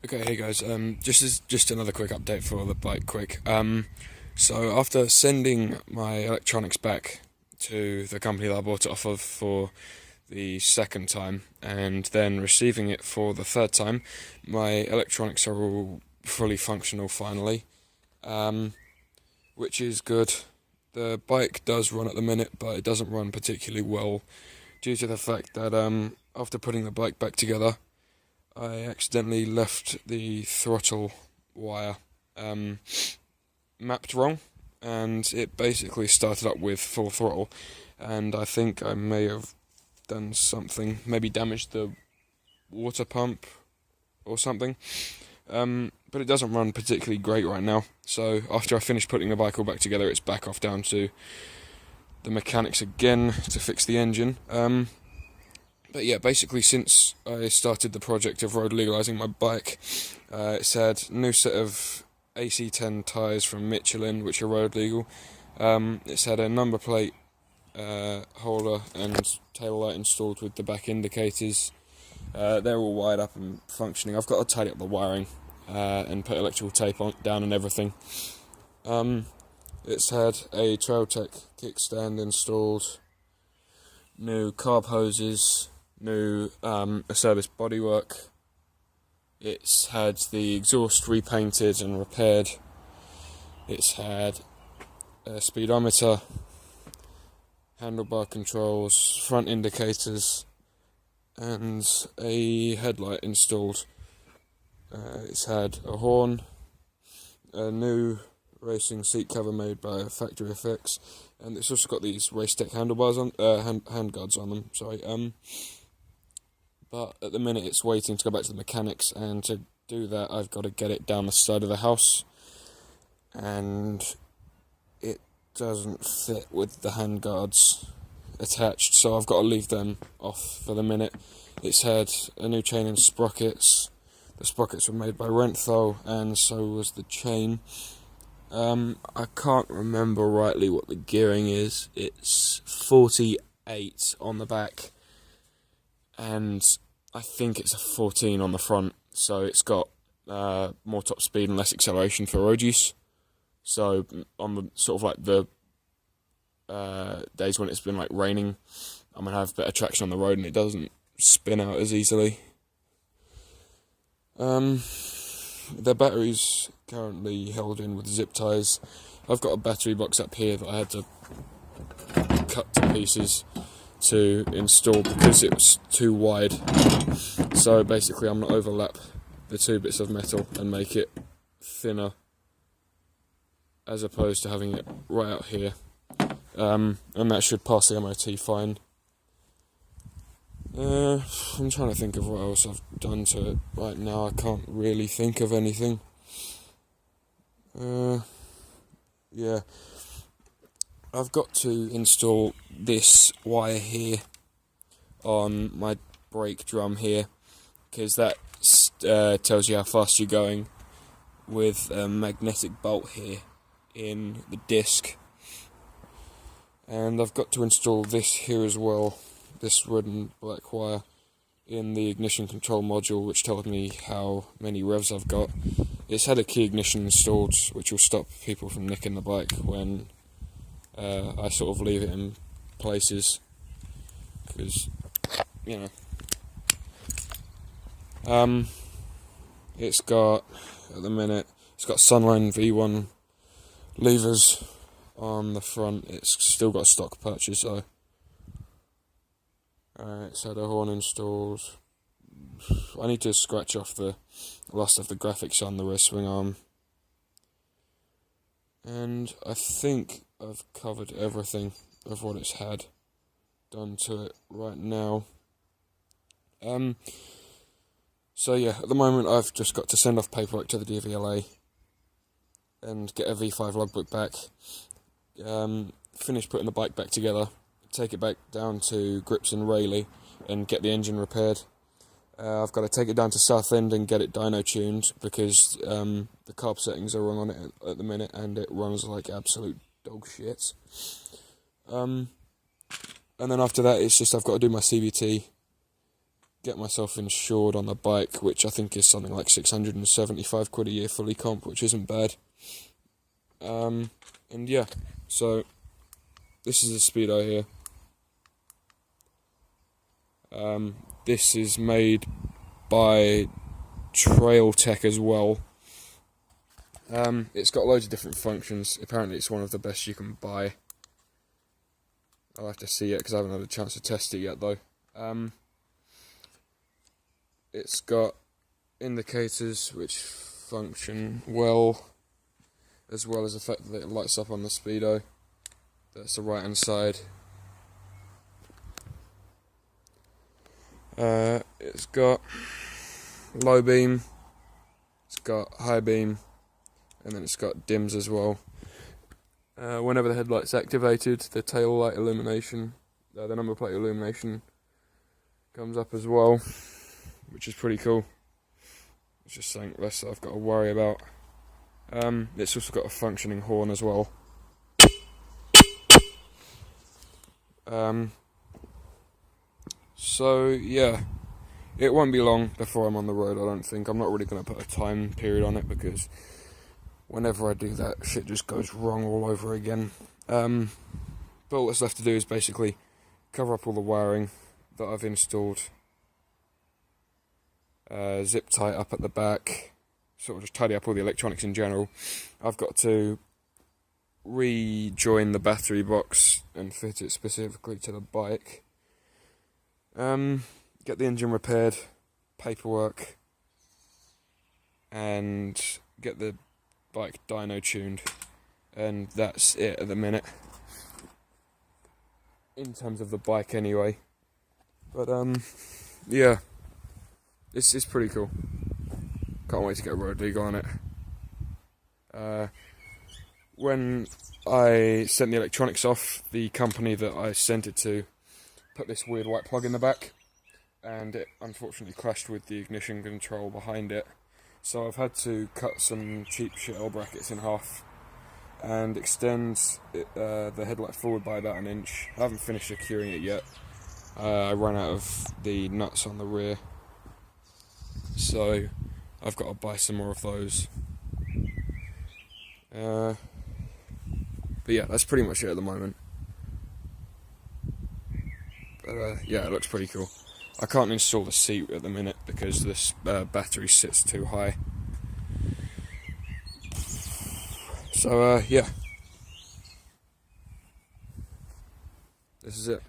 Okay, hey guys. Just another quick update for the bike. So after sending my electronics back to the company that I bought it off of for the second time, and then receiving it for the third time, my electronics are all fully functional finally, um, which is good. The bike does run at the minute, but it doesn't run particularly well due to the fact that after putting the bike back together, I accidentally left the throttle wire um, mapped wrong, and it basically started up with full throttle. And I think I may have done something, maybe damaged the water pump or something. But it doesn't run particularly great right now. So after I finish putting the bike all back together, it's back off down to the mechanics again to fix the engine. But yeah, basically since I started the project of road legalising my bike, it's had new set of AC10 tyres from Michelin, which are road legal. It's had a number plate holder and tail light installed with the back indicators. They're all wired up and functioning. I've got to tidy up the wiring and put electrical tape down and everything. It's had a Trailtech kickstand installed, new carb hoses, new service bodywork. It's had the exhaust repainted and repaired. It's had a speedometer, handlebar controls, front indicators, and a headlight installed. It's had a horn, a new racing seat cover made by Factory Effects, and it's also got these race tech handlebars on, hand guards on them. But at the minute it's waiting to go back to the mechanics, and to do that I've got to get it down the side of the house, and it doesn't fit with the hand guards attached, so I've got to leave them off for the minute. It's had a new chain and sprockets. The sprockets were made by Renthal, and so was the chain. I can't remember rightly what the gearing is. It's 48 on the back, and I think it's a 14 on the front, so it's got more top speed and less acceleration for road use. So on the sort of like the days when it's been like raining, I'm gonna have better traction on the road and it doesn't spin out as easily. The battery's currently held in with zip ties. I've got a battery box up here that I had to cut to pieces to install because it was too wide. So basically I'm going to overlap the two bits of metal and make it thinner, as opposed to having it right out here. And that should pass the MOT fine. I'm trying to think of what else I've done to it right now. I can't really think of anything. Yeah. I've got to install this wire here on my brake drum here, because that tells you how fast you're going, with a magnetic bolt here in the disc. And I've got to install this here as well, this red and black wire in the ignition control module, which tells me how many revs I've got. It's had a key ignition installed, which will stop people from nicking the bike when I sort of leave it in places, because, you know. It's got, at the minute, it's got Sunline V1 levers on the front. It's still got a stock purchase though. It's had a horn installed. I need to scratch off the last of the graphics on the rear swing arm. And I think I've covered everything of what it's had done to it right now. So yeah, at the moment I've just got to send off paperwork to the DVLA and get a V5 logbook back. Finish putting the bike back together, take it back down to Grips and Rayleigh and get the engine repaired. I've got to take it down to Southend and get it dyno tuned, because the carb settings are wrong on it at the minute and it runs like absolute dog shit. And then after that it's just I've got to do my CVT get myself insured on the bike, which I think is something like £675 a year fully comp, which isn't bad. And yeah, so this is the Speedo here. This is made by Trail Tech as well. It's got loads of different functions. Apparently it's one of the best you can buy. I'll have to see it because I haven't had a chance to test it yet though. It's got indicators which function well as the fact that it lights up on the Speedo. That's the right hand side. It's got low beam, it's got high beam, and then it's got dims as well. Whenever the headlight's activated, the tail light illumination, the number plate illumination comes up as well, which is pretty cool. It's just something less that I've got to worry about. It's also got a functioning horn as well. So yeah, it won't be long before I'm on the road, I don't think. I'm not really going to put a time period on it because whenever I do that, shit just goes wrong all over again. But all that's left to do is basically cover up all the wiring that I've installed, zip tie up at the back, sort of just tidy up all the electronics in general. I've got to rejoin the battery box and fit it specifically to the bike. Get the engine repaired, paperwork, and get the bike dyno tuned, and that's it at the minute in terms of the bike anyway. But yeah, it's pretty cool. Can't wait to get a road legal on it. When I sent the electronics off, the company that I sent it to put this weird white plug in the back, and it unfortunately clashed with the ignition control behind it. So I've had to cut some cheap shit L brackets in half and extend the headlight forward by about 1 inch. I haven't finished securing it yet. I ran out of the nuts on the rear, so I've got to buy some more of those. But yeah, that's pretty much it at the moment. But yeah, it looks pretty cool. I can't install the seat at the minute because this battery sits too high. So yeah, this is it.